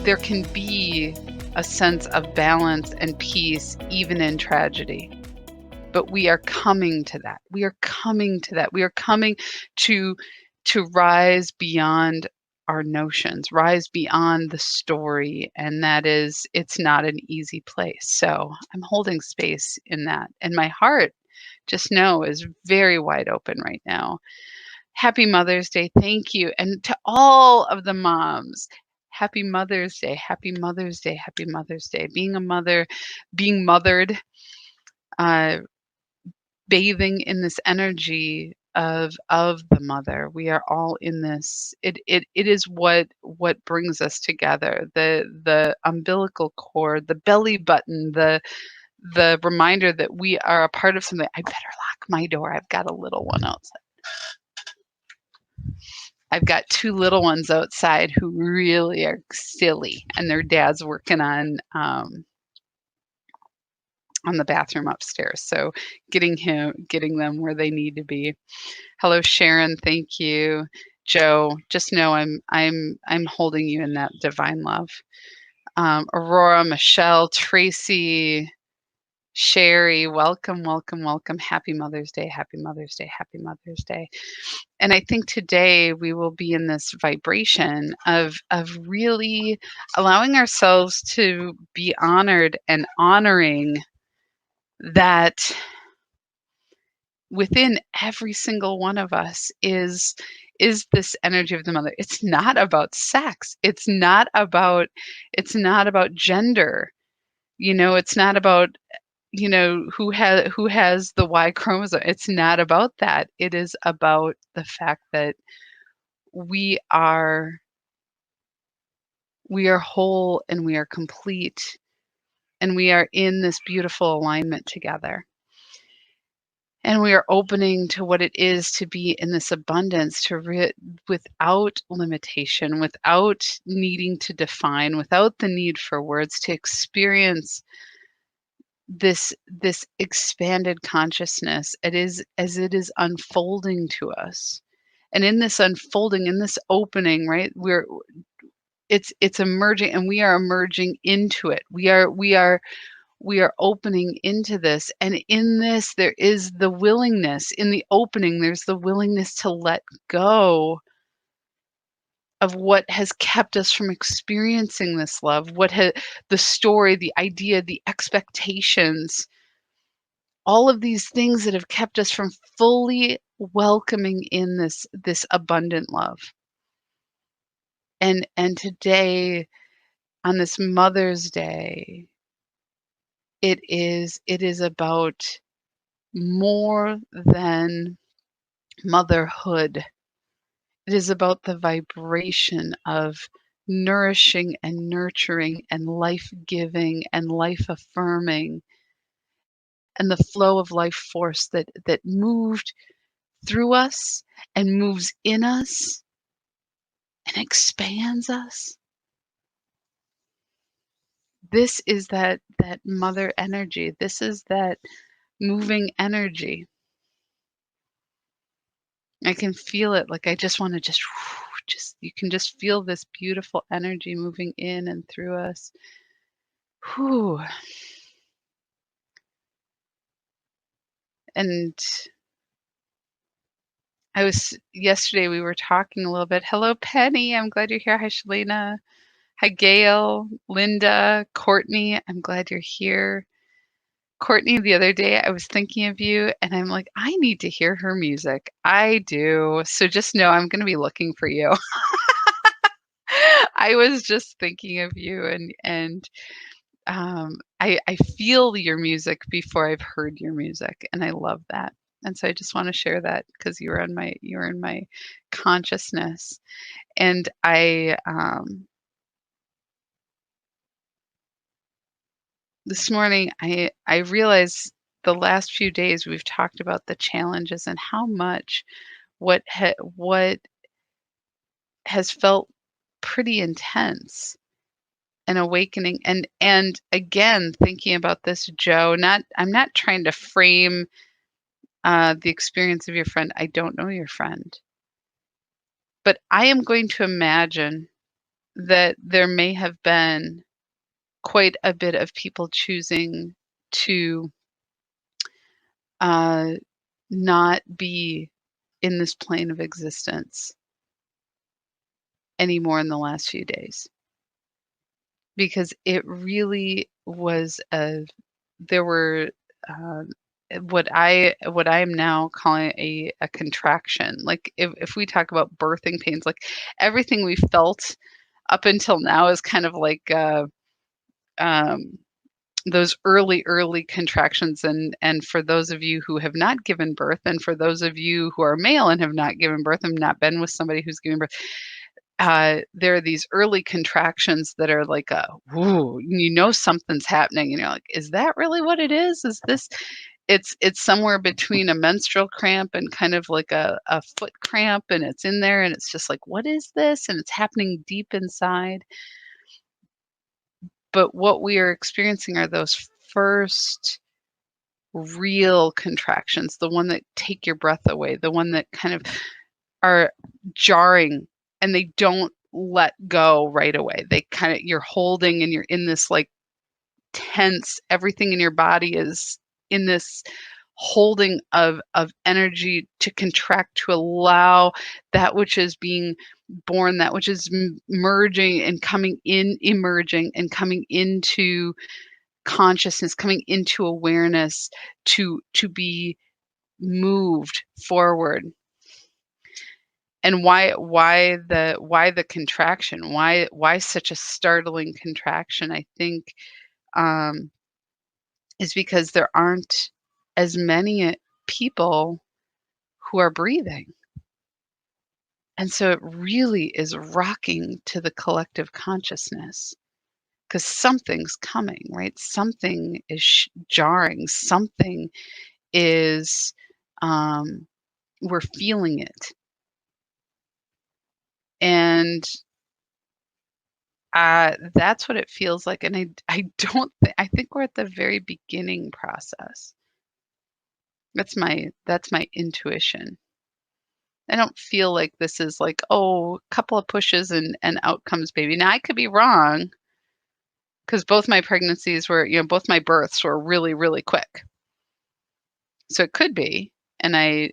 there can be a sense of balance and peace even in tragedy. But we are coming to that. We are coming to that. We are coming to rise beyond our notions, rise beyond the story. And that is, it's not an easy place. So I'm holding space in that. And my heart, just know, is very wide open right now. Happy Mother's Day. Thank you. And to all of the moms, happy Mother's Day. Happy Mother's Day. Happy Mother's Day. Being a mother, being mothered, bathing in this energy of the mother. We are all in this. It is what brings us together. The umbilical cord, the belly button, the reminder that we are a part of something. I better lock my door. I've got a little one outside. I've got two little ones outside who really are silly, and their dad's working on the bathroom upstairs. So getting them where they need to be. Hello, Sharon. Thank you. Joe, just know I'm holding you in that divine love. Aurora, Michelle, Tracy, Sherry, welcome, welcome, welcome. Happy Mother's Day. Happy Mother's Day. Happy Mother's Day. And I think today we will be in this vibration of really allowing ourselves to be honored and honoring that within every single one of us is this energy of the mother. It's not about sex. It's not about gender. It's not about who has the Y chromosome. It's not about that. It is about the fact that we are whole and we are complete, and we are in this beautiful alignment together. And we are opening to what it is to be in this abundance, without limitation, without needing to define, without the need for words, to experience this expanded consciousness. It is as it is unfolding to us. And in this unfolding, in this opening, right, it's emerging, and we are emerging into it. We are opening into this, and in this there is the willingness. In the opening, there's the willingness to let go of what has kept us from experiencing this love, the story, the idea, the expectations, all of these things that have kept us from fully welcoming in this abundant love. And today, on this Mother's Day, it is about more than motherhood. It is about the vibration of nourishing and nurturing and life-giving and life-affirming, and the flow of life force that moved through us and moves in us and expands us. This is that mother energy. This is that moving energy. I can feel it. Like I just want to just you can just feel this beautiful energy moving in and through us. Whew. And yesterday we were talking a little bit. Hello, Penny. I'm glad you're here. Hi, Shalena. Hi, Gail, Linda, Courtney. I'm glad you're here. Courtney, the other day I was thinking of you, and I'm like, I need to hear her music. I do. So just know I'm going to be looking for you. I was just thinking of you, and I feel your music before I've heard your music, and I love that. And so I just want to share that because you're in my consciousness, and this morning I realized the last few days we've talked about the challenges and how much what has felt pretty intense, an awakening, and again thinking about this, Joe. I'm not trying to frame the experience of your friend. I don't know your friend, but I am going to imagine that there may have been quite a bit of people choosing to not be in this plane of existence anymore in the last few days, because it really was there were what I am now calling a contraction. Like if we talk about birthing pains, like everything we felt up until now is kind of like those early contractions. And for those of you who have not given birth, and for those of you who are male and have not given birth and not been with somebody who's giving birth, there are these early contractions that are like whoo, you know something's happening, and you're like, is that really what it is? Is this? It's somewhere between a menstrual cramp and kind of like a foot cramp, and it's in there, and it's just like, what is this? And it's happening deep inside. But what we are experiencing are those first real contractions, the one that take your breath away, the one that kind of are jarring, and they don't let go right away. They kind of, you're holding and you're in this like tense, everything in your body is in this holding of energy to contract, to allow that which is being born, that which is merging and emerging and coming into consciousness, coming into awareness, to be moved forward. And why the contraction? Why such a startling contraction? I think is because there aren't as many people who are breathing. And so it really is rocking to the collective consciousness, because something's coming, right? Something is jarring. Something is, we're feeling it. And that's what it feels like. And I think we're at the very beginning process. That's my intuition. I don't feel like this is like, oh, a couple of pushes and out comes baby. Now I could be wrong, because both my pregnancies were, both my births were really, really quick. So it could be, and I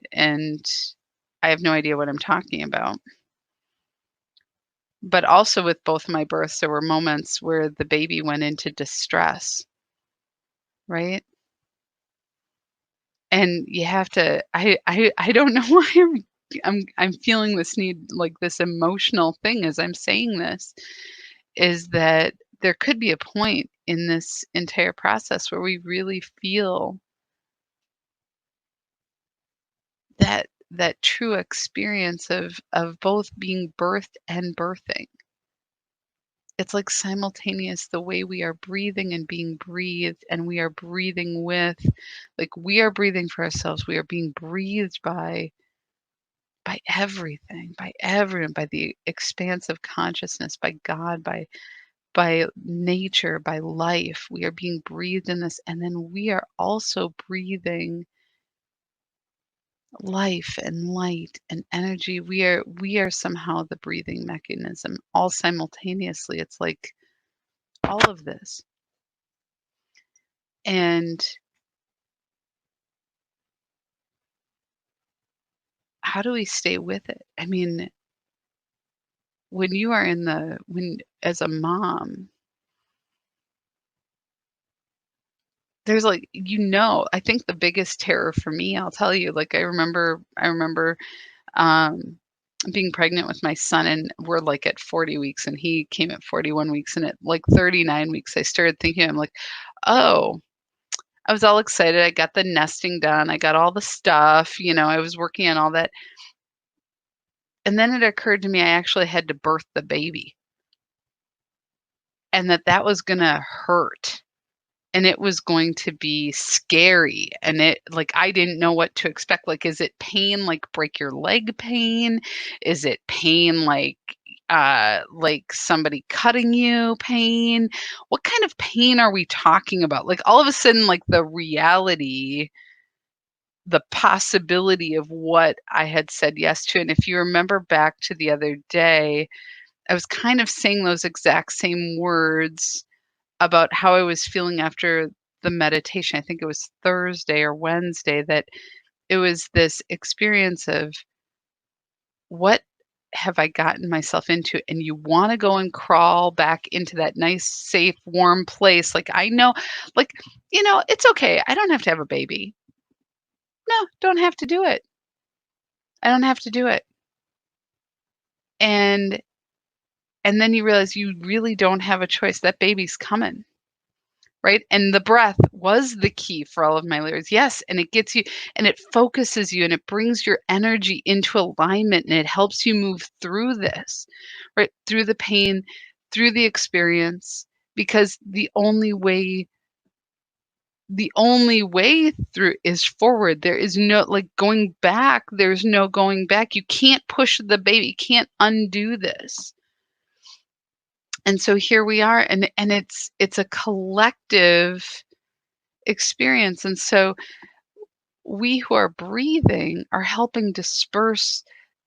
have no idea what I'm talking about. But also with both my births, there were moments where the baby went into distress, right? And you have to, I don't know why I'm feeling this need, like this emotional thing as I'm saying this, is that there could be a point in this entire process where we really feel that true experience of both being birthed and birthing. It's like simultaneous, the way we are breathing and being breathed, and we are breathing with, like we are breathing for ourselves. We are being breathed by everything, by everyone, by the expanse of consciousness, by God, by nature, by life. We are being breathed in this, and then we are also breathing life and light and energy. We are somehow the breathing mechanism, all simultaneously. It's like all of this. And how do we stay with it? I mean, when you are as a mom, there's like, I think the biggest terror for me, I'll tell you, like I remember um being pregnant with my son, and we're like at 40 weeks and he came at 41 weeks, and at like 39 weeks I started thinking, I'm like, oh, I was all excited. I got the nesting done. I got all the stuff, I was working on all that. And then it occurred to me I actually had to birth the baby, and that was going to hurt, and it was going to be scary, and it, like, I didn't know what to expect. Like, is it pain like break your leg pain? Is it pain like somebody cutting you pain? What kind of pain are we talking about? Like, all of a sudden, like, the reality, the possibility of what I had said yes to. And if you remember back to the other day, I was kind of saying those exact same words about how I was feeling after the meditation. I think it was Thursday or Wednesday, that it was this experience of, what have I gotten myself into? And you want to go and crawl back into that nice, safe, warm place. Like, I know, like, it's okay. I don't have to have a baby. No, don't have to do it. I don't have to do it. And then you realize you really don't have a choice. That baby's coming. Right? And the breath was the key for all of my layers. Yes. And it gets you, and it focuses you, and it brings your energy into alignment, and it helps you move through this, right? Through the pain, through the experience, because the only way through is forward. There is no, like, going back. There's no going back. You can't push the baby. You can't undo this. And so here we are, and it's a collective experience. And so we who are breathing are helping disperse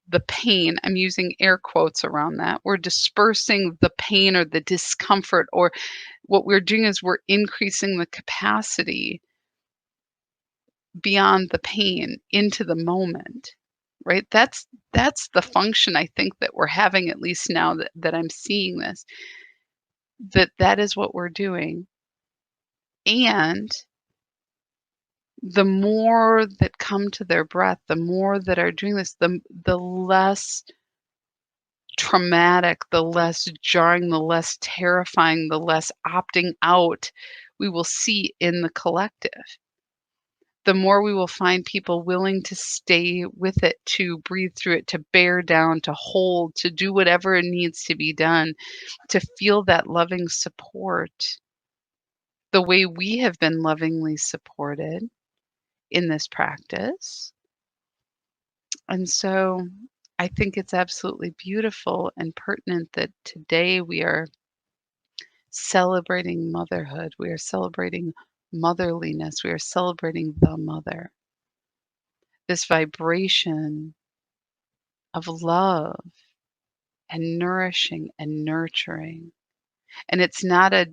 the pain. I'm using air quotes around that. We're dispersing the pain or the discomfort, or what we're doing is we're increasing the capacity beyond the pain into the moment. Right? That's the function, I think, that we're having, at least now that I'm seeing this, that is what we're doing. And the more that come to their breath, the more that are doing this, the less traumatic, the less jarring, the less terrifying, the less opting out we will see in the collective. The more we will find people willing to stay with it, to breathe through it, to bear down, to hold, to do whatever needs to be done, to feel that loving support the way we have been lovingly supported in this practice. And so I think it's absolutely beautiful and pertinent that today we are celebrating motherhood. We are celebrating motherliness. We are celebrating the mother. This vibration of love and nourishing and nurturing. And it's not a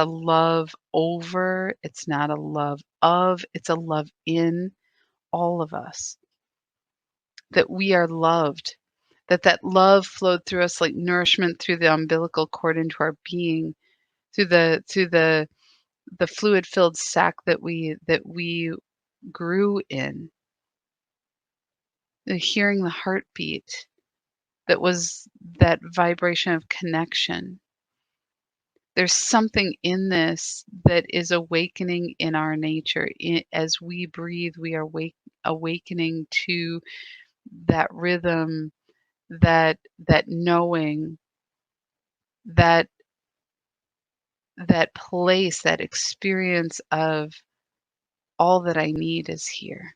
love over, it's not a love of, it's a love in all of us. That we are loved, that love flowed through us like nourishment through the umbilical cord into our being, through the fluid filled sac that we grew in, hearing the heartbeat that was that vibration of connection. There's something in this that is awakening in our nature. As we breathe, we are awakening to that rhythm, that knowing, that place, that experience of all that I need is here.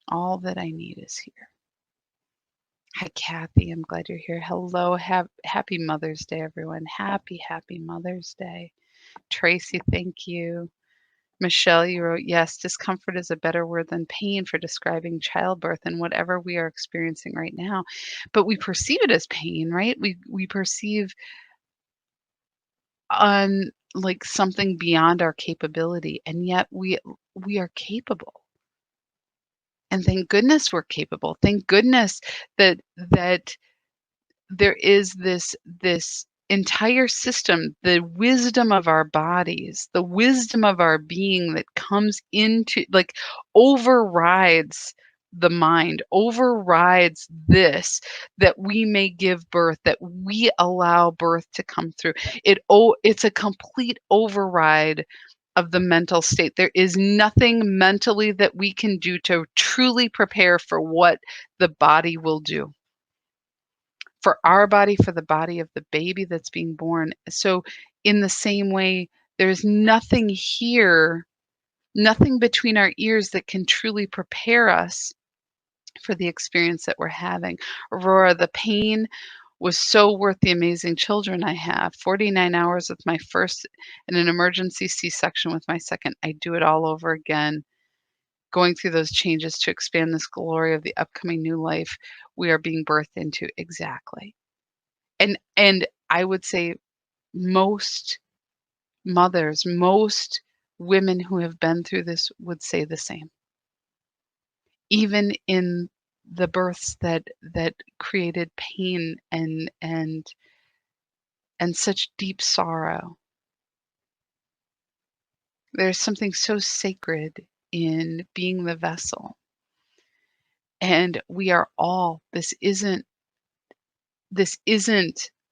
All that I need is here. Hi, Kathy. I'm glad you're here. Hello. Happy Mother's Day, everyone. Happy Mother's Day. Tracy, thank you. Michelle, you wrote, yes, discomfort is a better word than pain for describing childbirth and whatever we are experiencing right now. But we perceive it as pain, right? We perceive on like something beyond our capability, and yet we are capable. And thank goodness we're capable. Thank goodness that there is this entire system, the wisdom of our bodies, the wisdom of our being that comes into, like, overrides the mind, overrides this, that we may give birth, that we allow birth to come through. It's a complete override of the mental state. There is nothing mentally that we can do to truly prepare for what the body will do. For our body, for the body of the baby that's being born. So in the same way, there's nothing here, nothing between our ears that can truly prepare us for the experience that we're having. Aurora, the pain was so worth the amazing children I have. 49 hours with my first and an emergency C-section with my second. I do it all over again. going through those changes to expand this glory of the upcoming new life we are being birthed into. Exactly. And I would say most mothers, most women who have been through this would say the same. Even in the births that created pain and such deep sorrow, there's something so sacred in being the vessel. And we are all, this isn't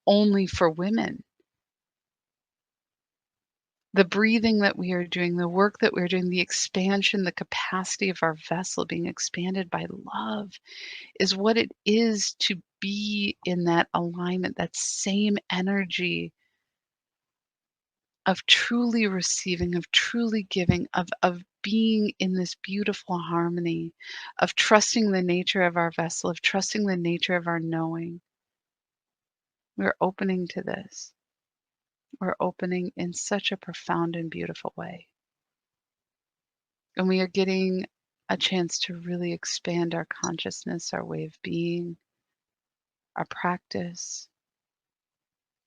only for women. The breathing that we are doing, the work that we're doing, the expansion, the capacity of our vessel being expanded by love is what it is to be in that alignment, that same energy of truly receiving, of truly giving, of being in this beautiful harmony, of trusting the nature of our vessel, of trusting the nature of our knowing. We're opening to this. We're opening in such a profound and beautiful way. And we are getting a chance to really expand our consciousness, our way of being, our practice,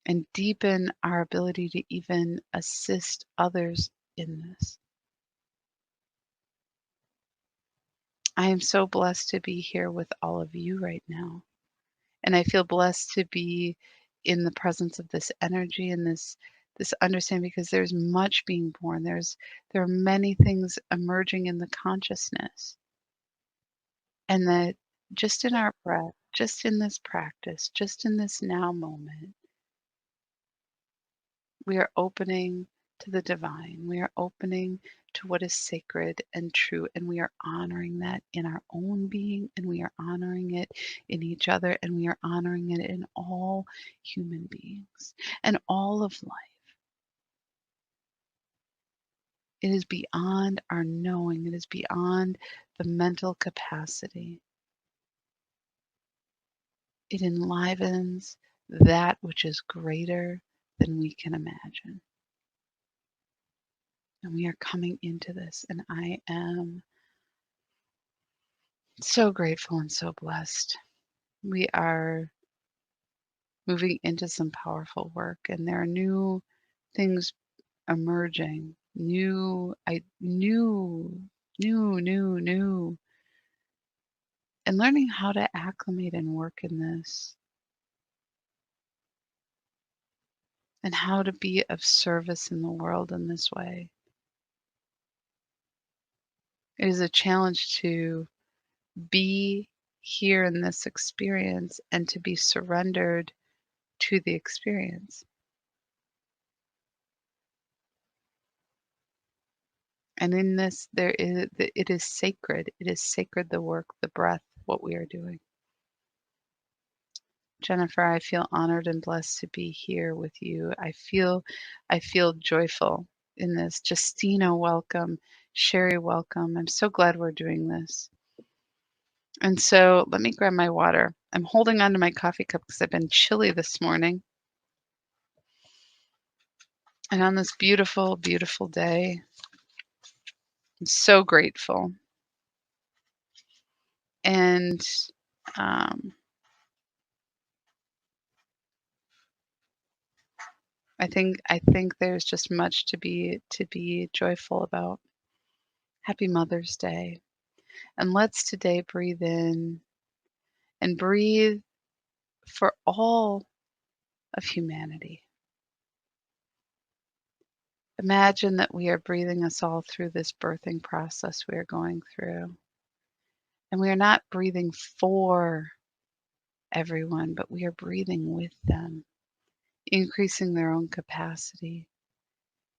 and deepen our ability to even assist others in this. I am so blessed to be here with all of you right now. And I feel blessed to be in the presence of this energy and this understanding, because there's much being born. There are many things emerging in the consciousness. And that just in our breath, just in this practice, just in this now moment, we are opening to the divine. We are opening to what is sacred and true. And we are honoring that in our own being, and we are honoring it in each other, and we are honoring it in all human beings and all of life. It is beyond our knowing, it is beyond the mental capacity. It enlivens that which is greater than we can imagine. And we are coming into this, and I am so grateful and so blessed. We are moving into some powerful work, and there are new things emerging, new, and learning how to acclimate and work in this, and how to be of service in the world in this way. It is a challenge to be here in this experience and to be surrendered to the experience. And in this, it is sacred. It is sacred, the work, the breath, what we are doing. Jennifer, I feel honored and blessed to be here with you. I feel joyful in this. Justina, welcome. Sherry, welcome. I'm so glad we're doing this. And so let me grab my water. I'm holding on to my coffee cup because I've been chilly this morning. And on this beautiful, beautiful day, I'm so grateful. And I think there's just much to be joyful about. Happy Mother's Day. And let's today breathe in and breathe for all of humanity. Imagine that we are breathing us all through this birthing process we are going through. And we are not breathing for everyone, but we are breathing with them, increasing their own capacity,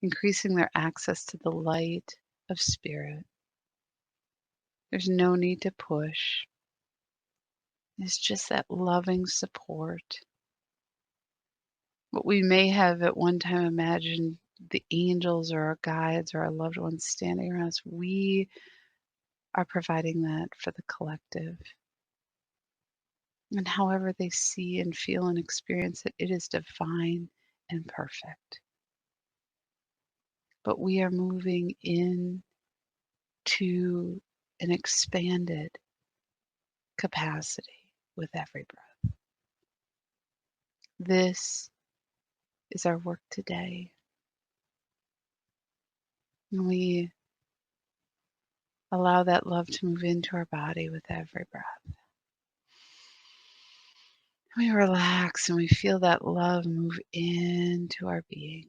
increasing their access to the light of spirit. There's no need to push. It's just that loving support. What we may have at one time imagined the angels or our guides or our loved ones standing around us, we are providing that for the collective. And however they see and feel and experience it, it is divine and perfect. But we are moving in to an expanded capacity with every breath. This is our work today. And we allow that love to move into our body with every breath. We relax and we feel that love move into our being.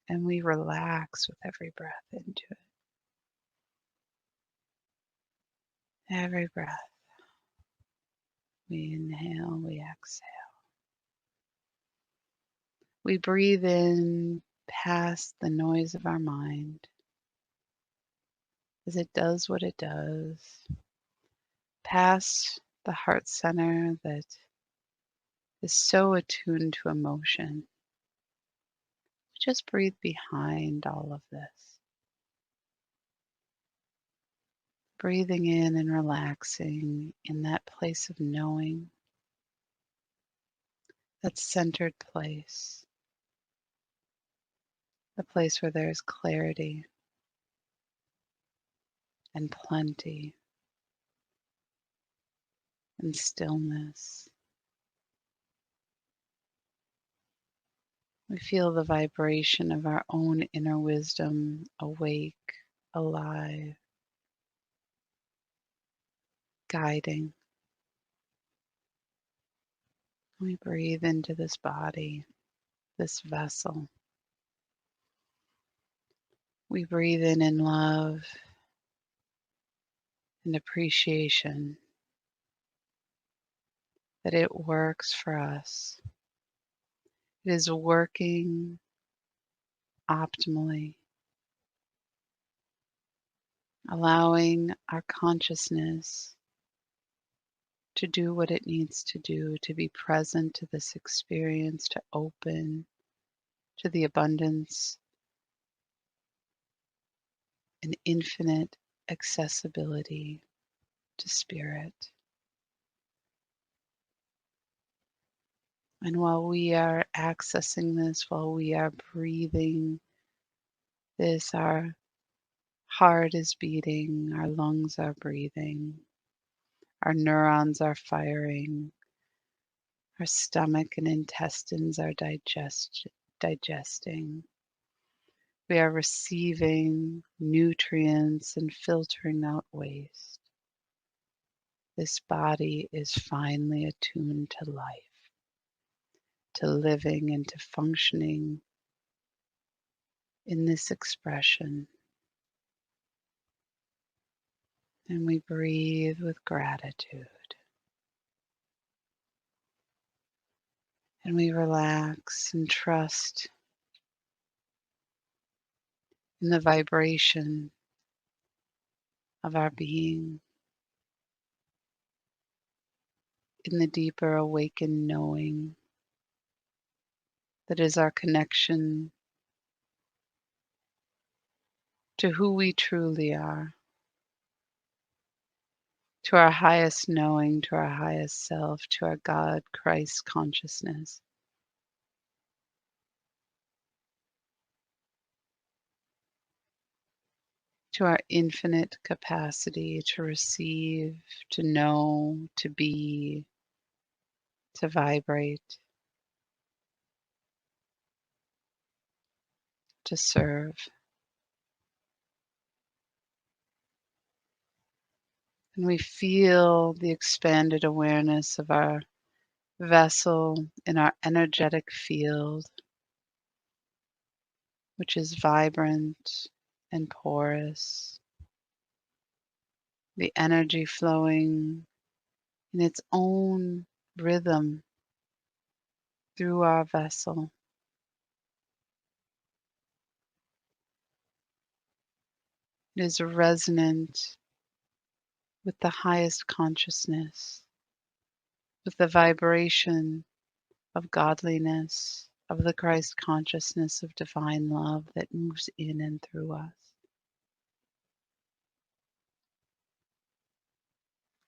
And we relax with every breath into it. Every breath. We inhale, we exhale. We breathe in past the noise of our mind as it does what it does, past the heart center that is so attuned to emotion. Just breathe behind all of this. Breathing in and relaxing in that place of knowing, that centered place, the place where there is clarity and plenty and stillness. We feel the vibration of our own inner wisdom awake, alive, guiding. We breathe into this body, this vessel. We breathe in love and appreciation that it works for us. It is working optimally, allowing our consciousness to do what it needs to do, to be present to this experience, to open to the abundance and infinite accessibility to spirit. And while we are accessing this, while we are breathing this, our heart is beating, our lungs are breathing, our neurons are firing, our stomach and intestines are digesting. We are receiving nutrients and filtering out waste. This body is finally attuned to life, to living and to functioning in this expression. And we breathe with gratitude. And we relax and trust in the vibration of our being, in the deeper awakened knowing that is our connection to who we truly are, to our highest knowing, to our highest self, to our God, Christ consciousness. To our infinite capacity to receive, to know, to be, to vibrate, to serve. And we feel the expanded awareness of our vessel in our energetic field, which is vibrant and porous. The energy flowing in its own rhythm through our vessel. It is resonant with the highest consciousness, with the vibration of godliness, of the Christ consciousness of divine love that moves in and through us.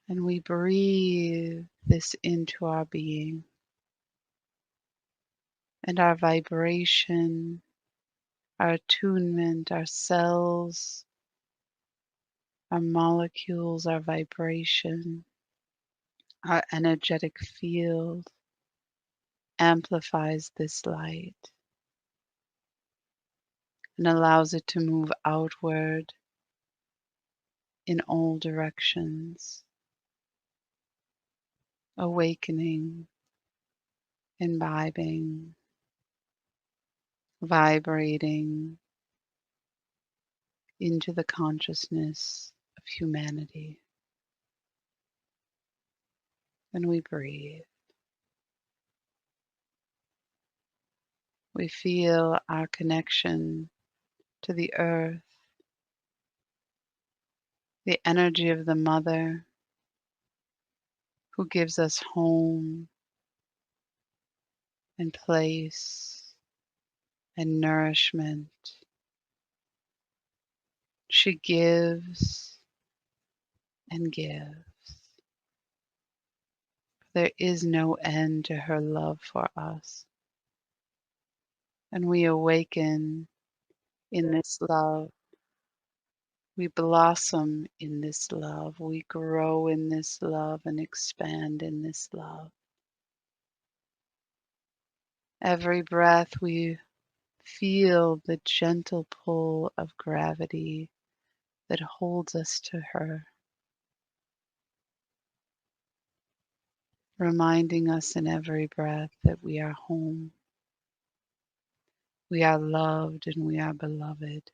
And we breathe this into our being. And our vibration, our attunement, our cells our molecules, our vibration, our energetic field amplifies this light and allows it to move outward in all directions, awakening, imbibing, vibrating into the consciousness of humanity. And we breathe. We feel our connection to the earth, the energy of the mother who gives us home and place and nourishment. She gives and gives. There is no end to her love for us. And we awaken in this love. We blossom in this love. We grow in this love and expand in this love. Every breath we feel the gentle pull of gravity that holds us to her, reminding us in every breath that we are home, we are loved, and we are beloved.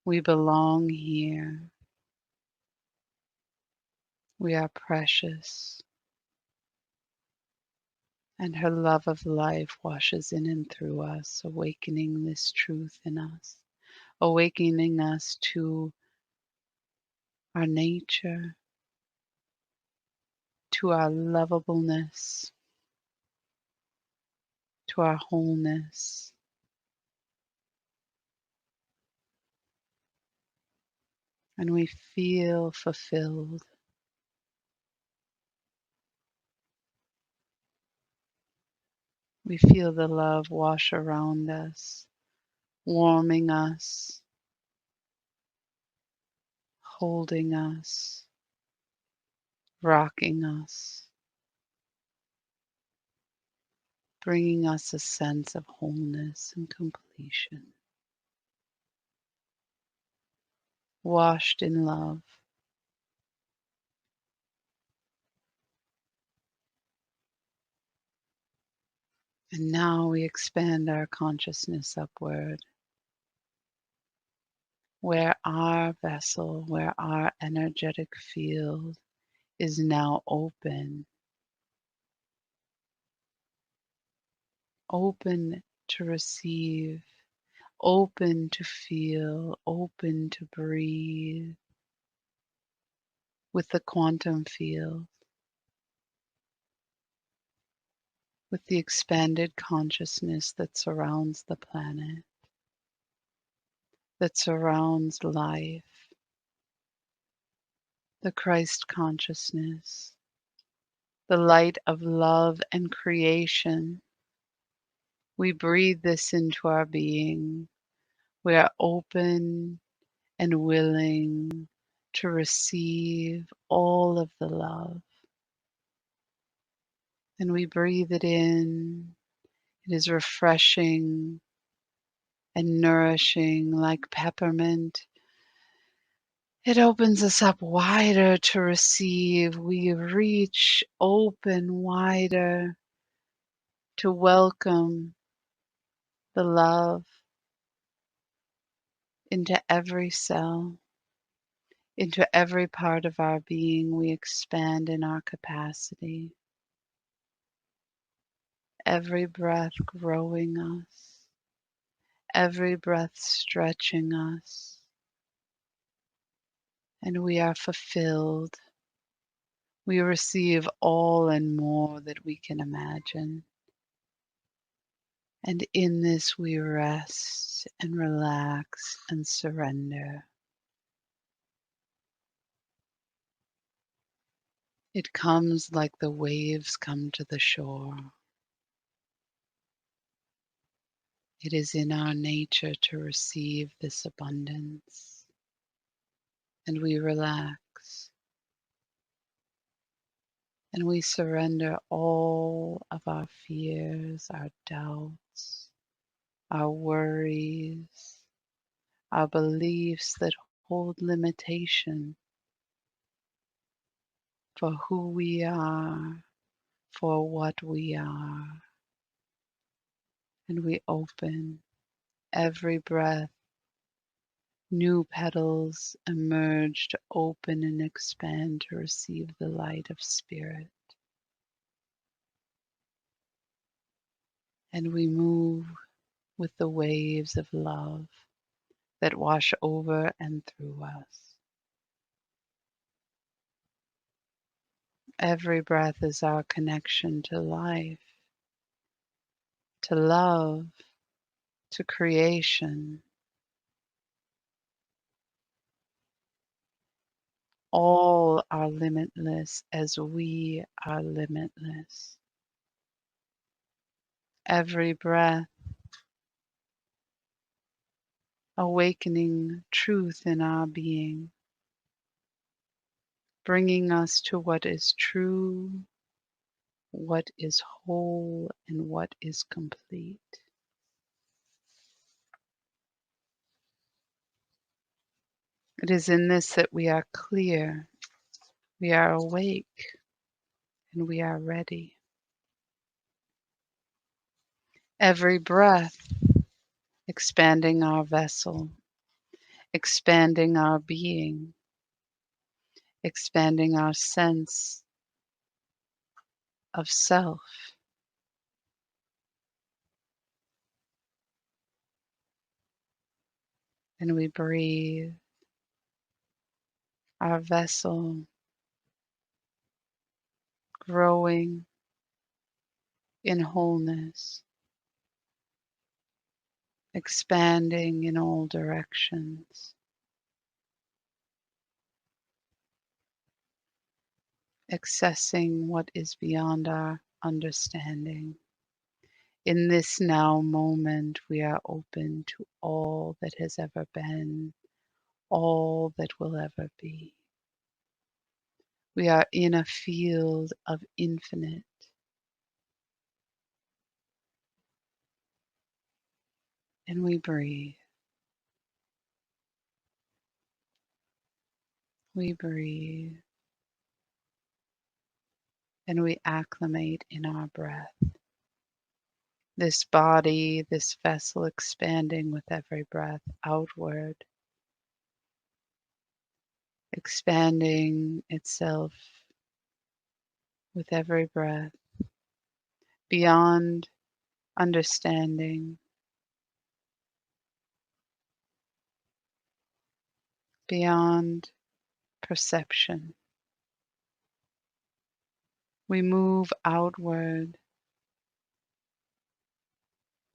We belong here. We are precious. And her love of life washes in and through us, awakening this truth in us, awakening us to our nature, to our lovableness, to our wholeness. And we feel fulfilled. We feel the love wash around us, warming us, holding us, rocking us, bringing us a sense of wholeness and completion. Washed in love. And now we expand our consciousness upward, where our vessel, where our energetic field is now open, open to receive, open to feel, open to breathe with the quantum field, with the expanded consciousness that surrounds the planet, that surrounds life, the Christ consciousness, the light of love and creation. We breathe this into our being. We are open and willing to receive all of the love. And we breathe it in. It is refreshing and nourishing like peppermint. It opens us up wider to receive. We reach open wider to welcome the love into every cell, into every part of our being. We expand in our capacity. Every breath growing us, every breath stretching us, and we are fulfilled. We receive all and more that we can imagine. And in this we rest and relax and surrender. It comes like the waves come to the shore. It is in our nature to receive this abundance, and we relax and we surrender all of our fears, our doubts, our worries, our beliefs that hold limitation for who we are, for what we are, and we open every breath. New petals emerge to open and expand to receive the light of spirit. And we move with the waves of love that wash over and through us. Every breath is our connection to life, to love, to creation. All are limitless as we are limitless. Every breath awakening truth in our being, bringing us to what is true, what is whole, and what is complete. It is in this that we are clear, we are awake, and we are ready. Every breath expanding our vessel, expanding our being, expanding our sense of self. And we breathe our vessel growing in wholeness, expanding in all directions, accessing what is beyond our understanding. In this now moment, we are open to all that has ever been, all that will ever be. We are in a field of infinite, and we breathe. We breathe, and we acclimate in our breath. This body, this vessel expanding with every breath outward, expanding itself with every breath beyond understanding, beyond perception. We move outward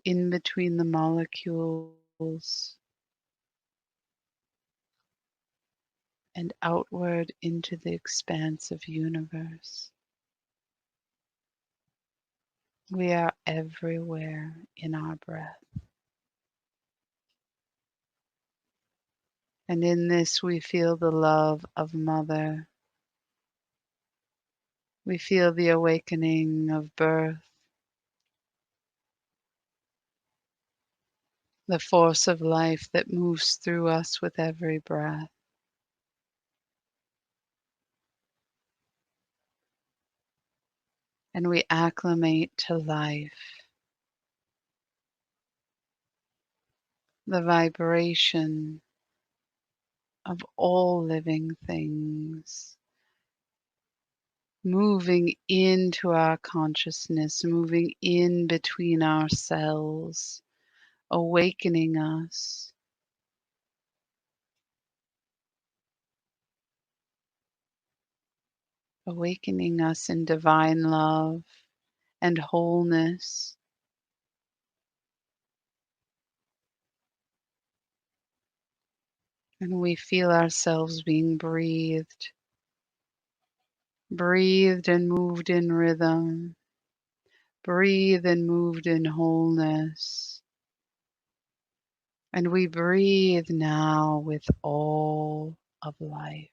in between the molecules and outward into the expanse of universe. We are everywhere in our breath. And in this we feel the love of Mother. We feel the awakening of birth, the force of life that moves through us with every breath. And we acclimate to life, the vibration of all living things, moving into our consciousness, moving in between our cells, awakening us. Awakening us in divine love and wholeness. And we feel ourselves being breathed and moved in rhythm, breathed and moved in wholeness, And we breathe now with all of life.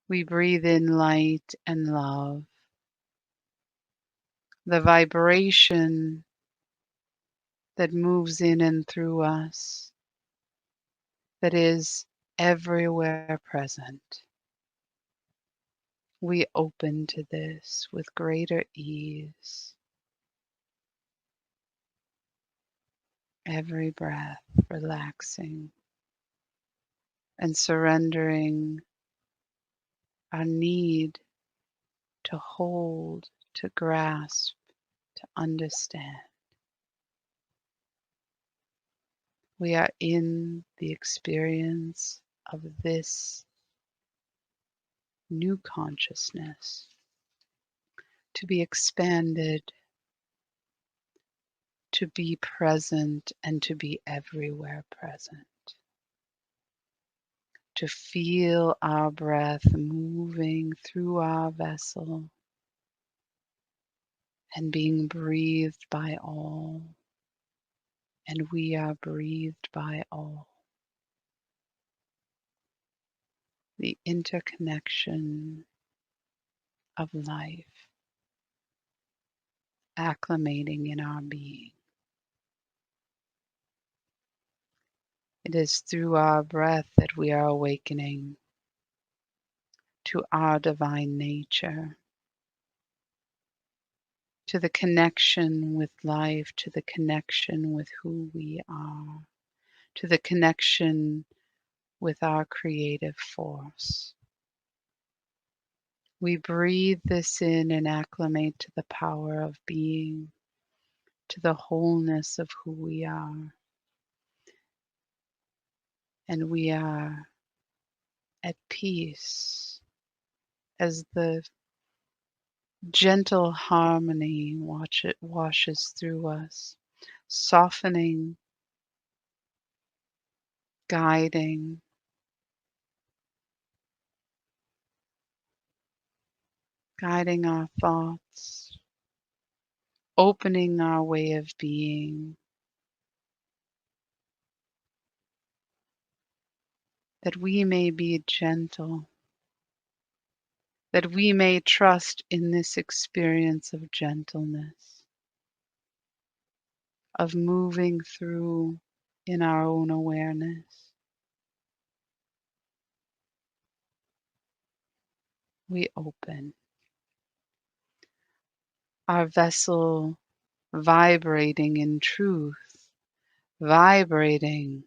We breathe in light and love, the vibration that moves in and through us, that is everywhere present. We open to this with greater ease. Every breath relaxing and surrendering our need to hold, to grasp, to understand. We are in the experience of this new consciousness to be expanded, to be present, and to be everywhere present. To feel our breath moving through our vessel and being breathed by all, and we are breathed by all. The interconnection of life acclimating in our being. It is through our breath that we are awakening to our divine nature, to the connection with life, to the connection with who we are, to the connection with our creative force. We breathe this in and acclimate to the power of being, to the wholeness of who we are. And we are at peace as the gentle harmony washes through us, softening, guiding, guiding our thoughts, opening our way of being, that we may be gentle, that we may trust in this experience of gentleness, of moving through in our own awareness. We open our vessel, vibrating in truth, vibrating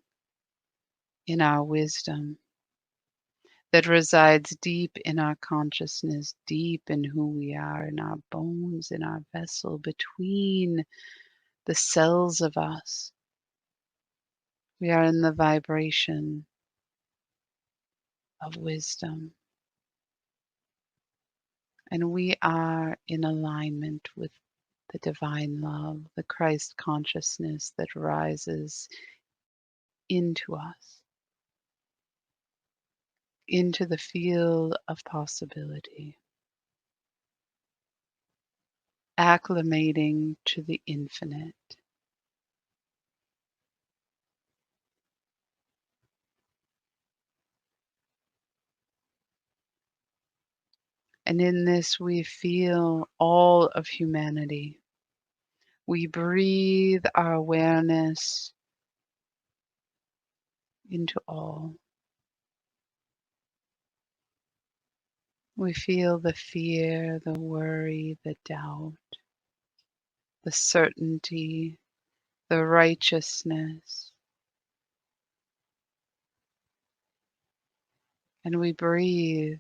in our wisdom that resides deep in our consciousness, deep in who we are, in our bones, in our vessel, between the cells of us. We are in the vibration of wisdom, and we are in alignment with the divine love, the Christ consciousness that rises into us, into the field of possibility, acclimating to the infinite. And in this, we feel all of humanity. We breathe our awareness into all. We feel the fear, the worry, the doubt, the certainty, the righteousness. And we breathe.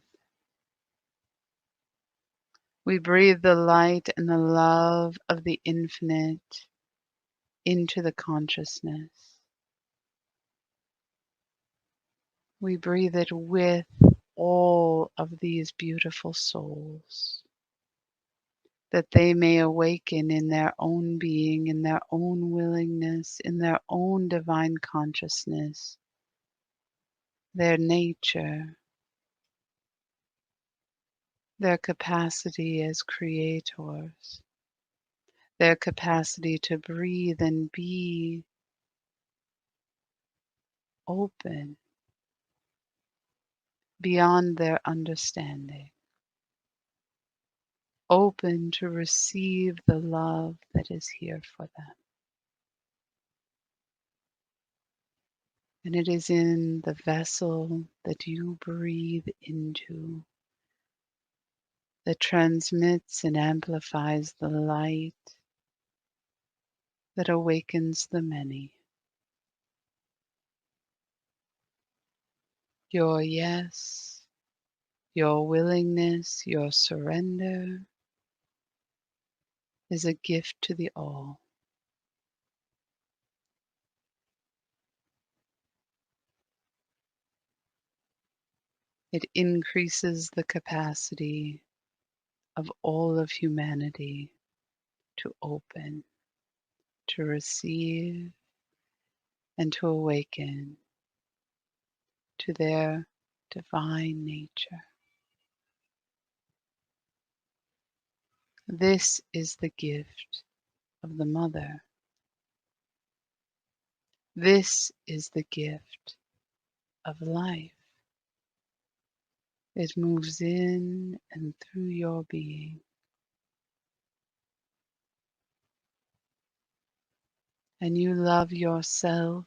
We breathe the light and the love of the infinite into the consciousness. We breathe it with all of these beautiful souls, that they may awaken in their own being, in their own willingness, in their own divine consciousness, their nature, their capacity as creators, their capacity to breathe and be open beyond their understanding, open to receive the love that is here for them. And it is in the vessel that you breathe into that transmits and amplifies the light that awakens the many. Your yes, your willingness, your surrender is a gift to the all. It increases the capacity of all of humanity to open, to receive, and to awaken to their divine nature. This is the gift of the Mother. This is the gift of life. It moves in and through your being. And you love yourself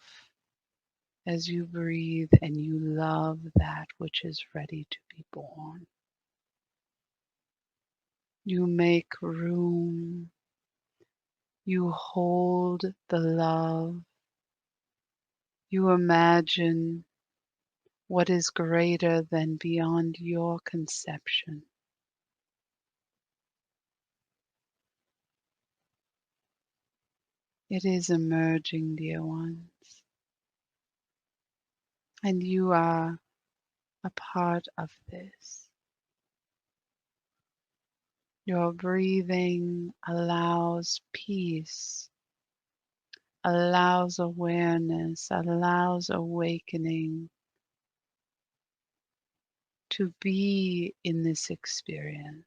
as you breathe, and you love that which is ready to be born. You make room. You hold the love. You imagine what is greater than beyond your conception. It is emerging, dear ones, and you are a part of this. Your breathing allows peace, allows awareness, allows awakening to be in this experience.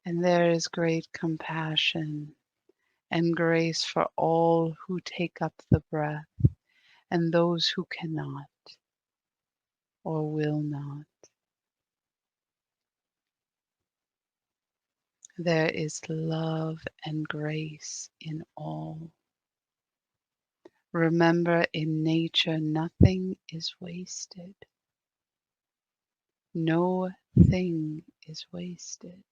And there is great compassion and grace for all who take up the breath and those who cannot or will not. There is love and grace in all. Remember, in nature, nothing is wasted. No thing is wasted.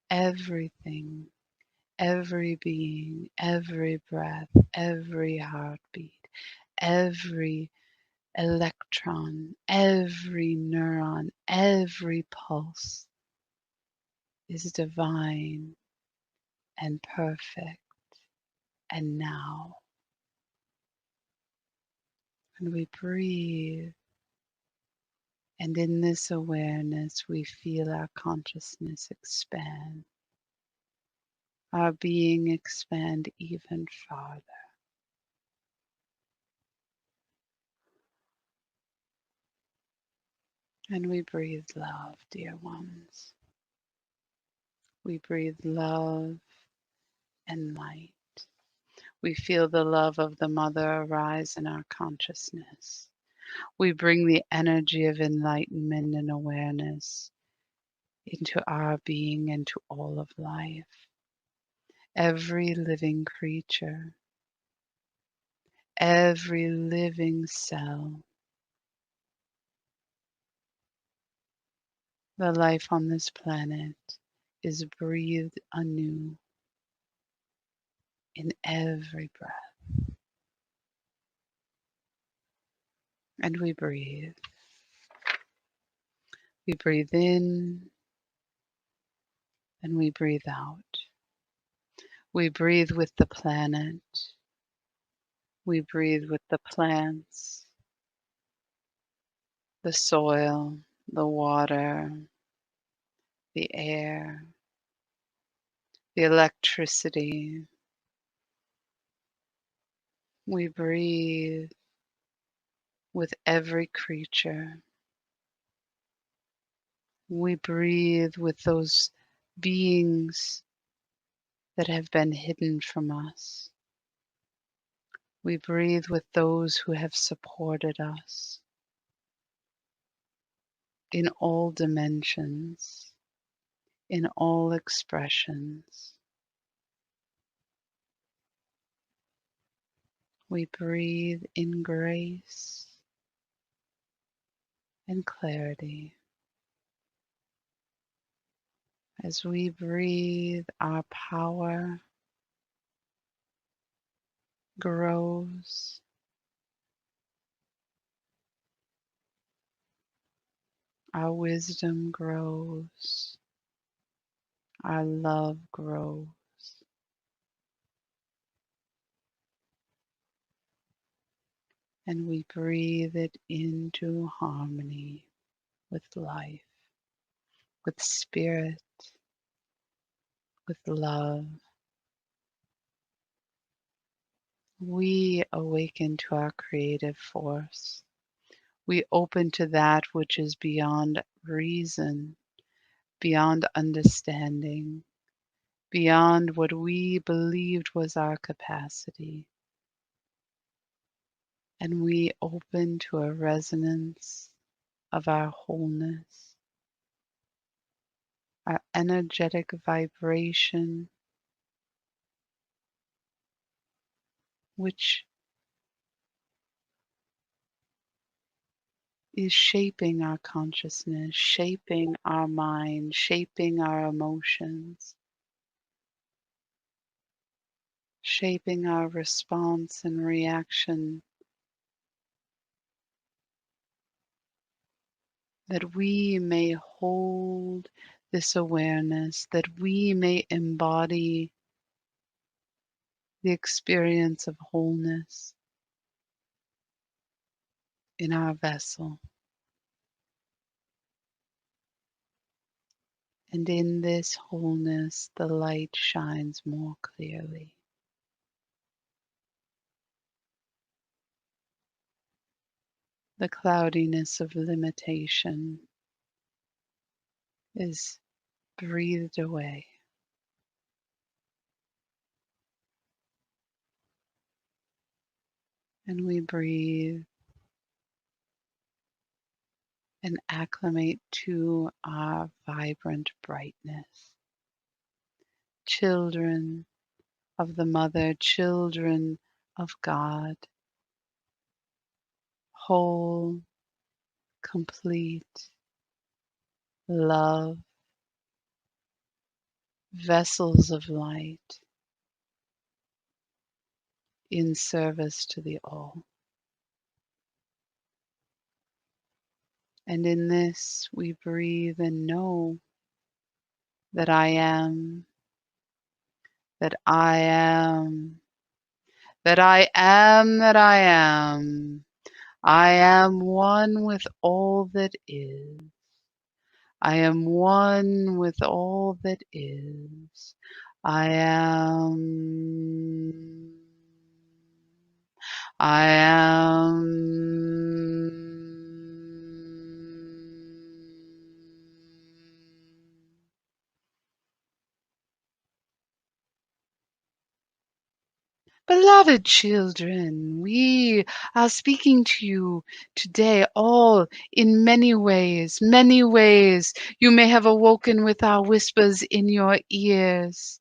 Everything, every being, every breath, every heartbeat, every electron, every neuron, every pulse is divine and perfect and now. And we breathe, and in this awareness we feel our consciousness expand, our being expand even farther. And we breathe love, dear ones. We breathe love and light. We feel the love of the Mother arise in our consciousness. We bring the energy of enlightenment and awareness into our being and to all of life. Every living creature, every living cell, the life on this planet is breathed anew in every breath. And we breathe. We breathe in and we breathe out. We breathe with the planet. We breathe with the plants, the soil, the water, the air, the electricity. We breathe with every creature. We breathe with those beings that have been hidden from us. We breathe with those who have supported us in all dimensions, in all expressions. We breathe in grace and clarity. As we breathe, our power grows, our wisdom grows, our love grows, and we breathe it into harmony with life, with spirit, with love. We awaken to our creative force. We open to that which is beyond reason, beyond understanding, beyond what we believed was our capacity. And we open to a resonance of our wholeness, our energetic vibration, which is shaping our consciousness, shaping our mind, shaping our emotions, shaping our response and reaction, that we may hold this awareness, that we may embody the experience of wholeness in our vessel. And in this wholeness, the light shines more clearly. The cloudiness of limitation is breathed away. And we breathe and acclimate to our vibrant brightness. Children of the Mother, children of God, whole, complete, love, vessels of light in service to the all. And in this we breathe and know that I am, that I am, that I am, that I am. I am one with all that is. I am one with all that is. I am. I am. Beloved children, we are speaking to you today all in many ways, many ways. You may have awoken with our whispers in your ears,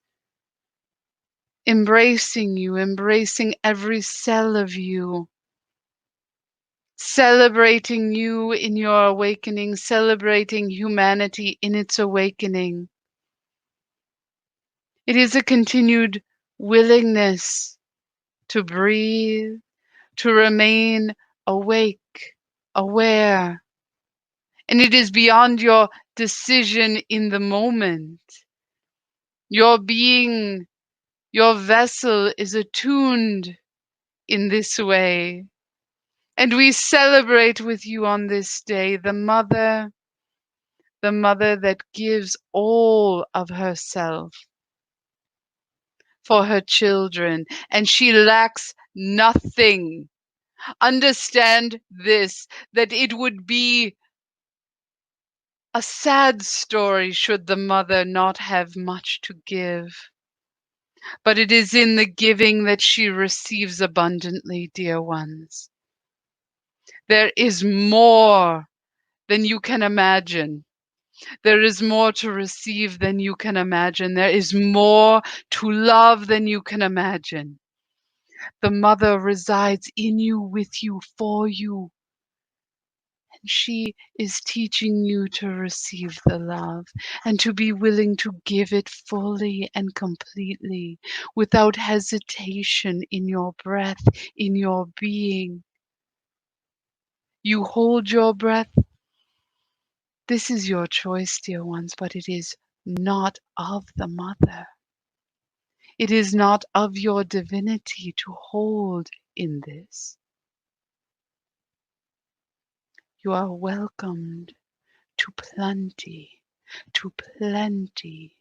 embracing you, embracing every cell of you, celebrating you in your awakening, celebrating humanity in its awakening. It is a continued willingness to breathe, to remain awake, aware. And it is beyond your decision in the moment. Your being, your vessel is attuned in this way. And we celebrate with you on this day the mother that gives all of herself for her children, and she lacks nothing. Understand this, that it would be a sad story should the mother not have much to give. but it is in the giving that she receives abundantly, dear ones. There is more than you can imagine. There is more to receive than you can imagine. There is more to love than you can imagine. The mother resides in you, with you, for you. And she is teaching you to receive the love and to be willing to give it fully and completely, without hesitation, in your breath, in your being. You hold your breath. This is your choice, dear ones, but it is not of the mother. It is not of your divinity to hold in this. You are welcomed to plenty, to plenty.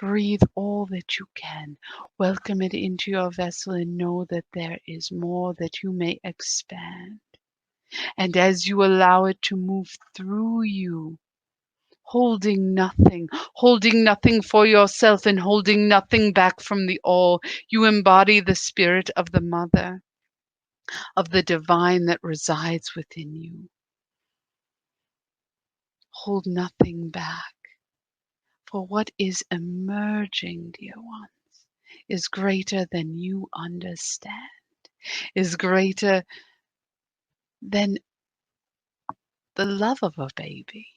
Breathe all that you can. Welcome it into your vessel and know that there is more that you may expand. And as you allow it to move through you, holding nothing for yourself and holding nothing back from the all, you embody the spirit of the mother, of the divine that resides within you. Hold nothing back. For what is emerging, dear ones, is greater than you understand, is greater than the love of a baby,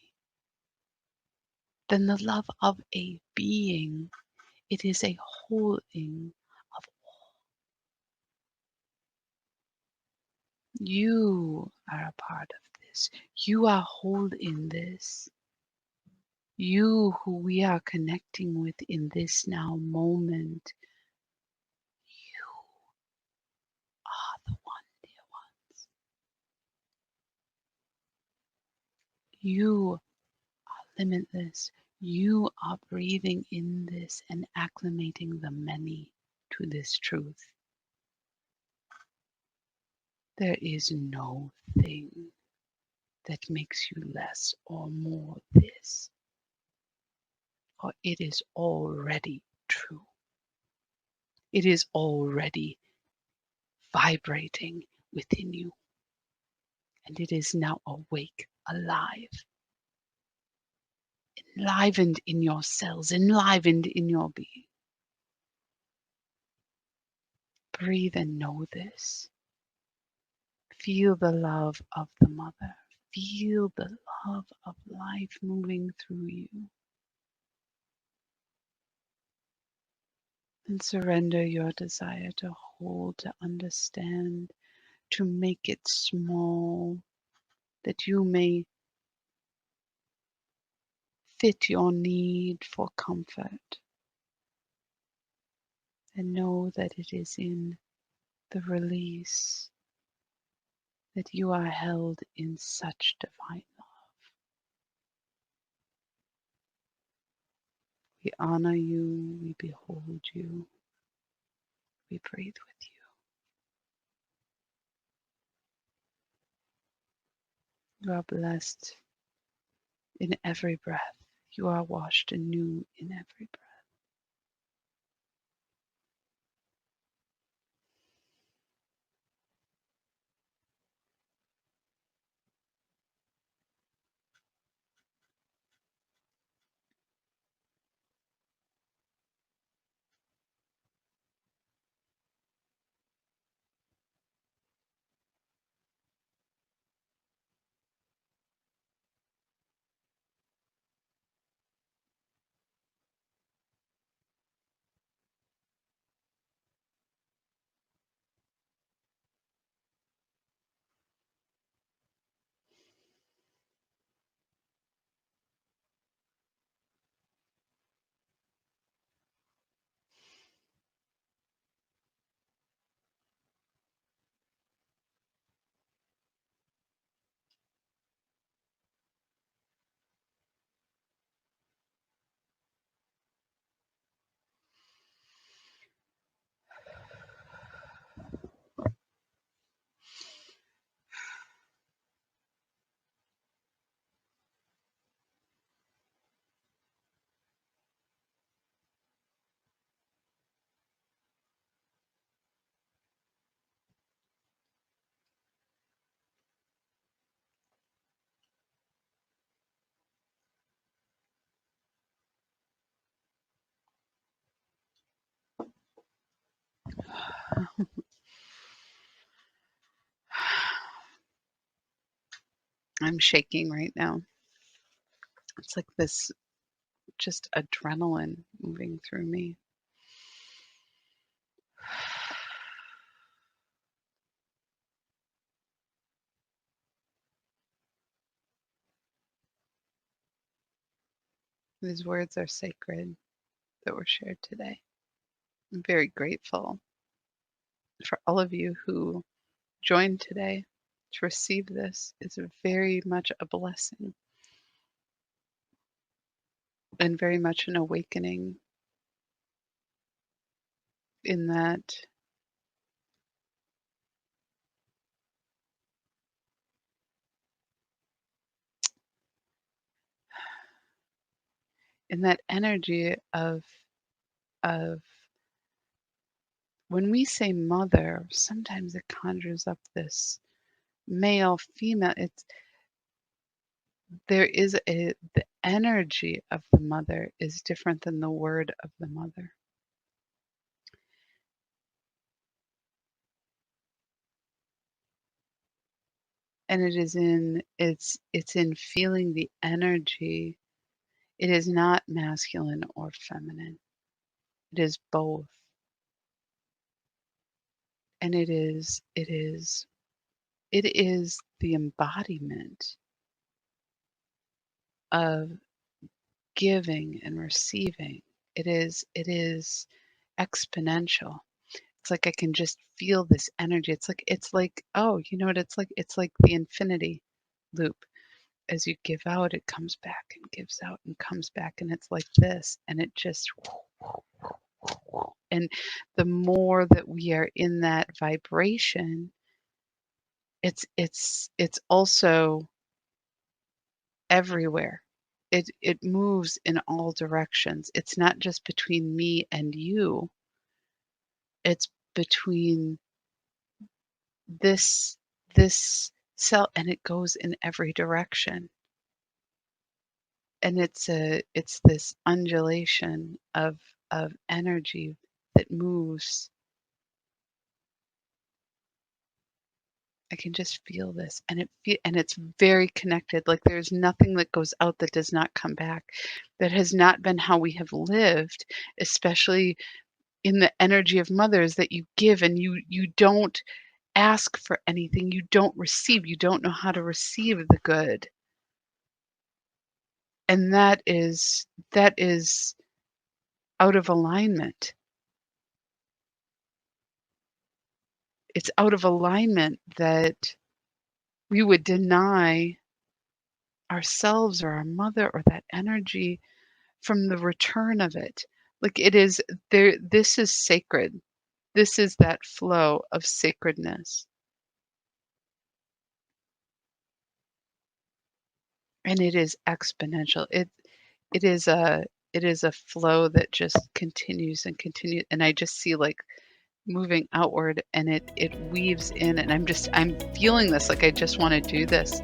than the love of a being. It is a holding of you are a part of this. You are whole in this. You who we are connecting with in this now moment. You are the one, dear ones. You limitless. You are breathing in this and acclimating the many to this truth. There is no thing that makes you less or more this, for it is already true. It is already vibrating within you, and it is now awake, alive, enlivened in your cells, enlivened in your being. Breathe and know this. Feel the love of the mother. Feel the love of life moving through you. And surrender your desire to hold, to understand, to make it small, that you may fit your need for comfort. And know that it is in the release that you are held in such divine love. We honor you, we behold you, we breathe with you. You are blessed in every breath. You are washed anew in every breath. I'm shaking right now. It's like this just adrenaline moving through me. These words are sacred that were shared today. I'm very grateful for all of you who joined today to receive this. It's very much a blessing and very much an awakening in that energy of when we say mother, sometimes it conjures up this male, female. There is the energy of the mother is different than the word of the mother. And it's in feeling the energy. It is not masculine or feminine. It is both. And it is the embodiment of giving and receiving. It is exponential. It's like I can just feel this energy. It's like, oh, you know what it's like? It's like the infinity loop. As you give out, it comes back and gives out and comes back, and it's like this, and it just, and the more that we are in that vibration, it's also everywhere. It moves in all directions. It's not just between me and you. It's between this cell, and it goes in every direction. And it's this undulation of energy that moves. I can just feel this, and it's very connected. Like there's nothing that goes out that does not come back. That has not been how we have lived, especially in the energy of mothers, that you give and you don't ask for anything, you don't receive, you don't know how to receive the good. And that is out of alignment. It's out of alignment that we would deny ourselves or our mother or that energy from the return of it. Like it is there, this is sacred. This is that flow of sacredness. And it is exponential. It is a flow that just continues and continues. And I just see like moving outward, and it weaves in, and I'm feeling this, like I just want to do this.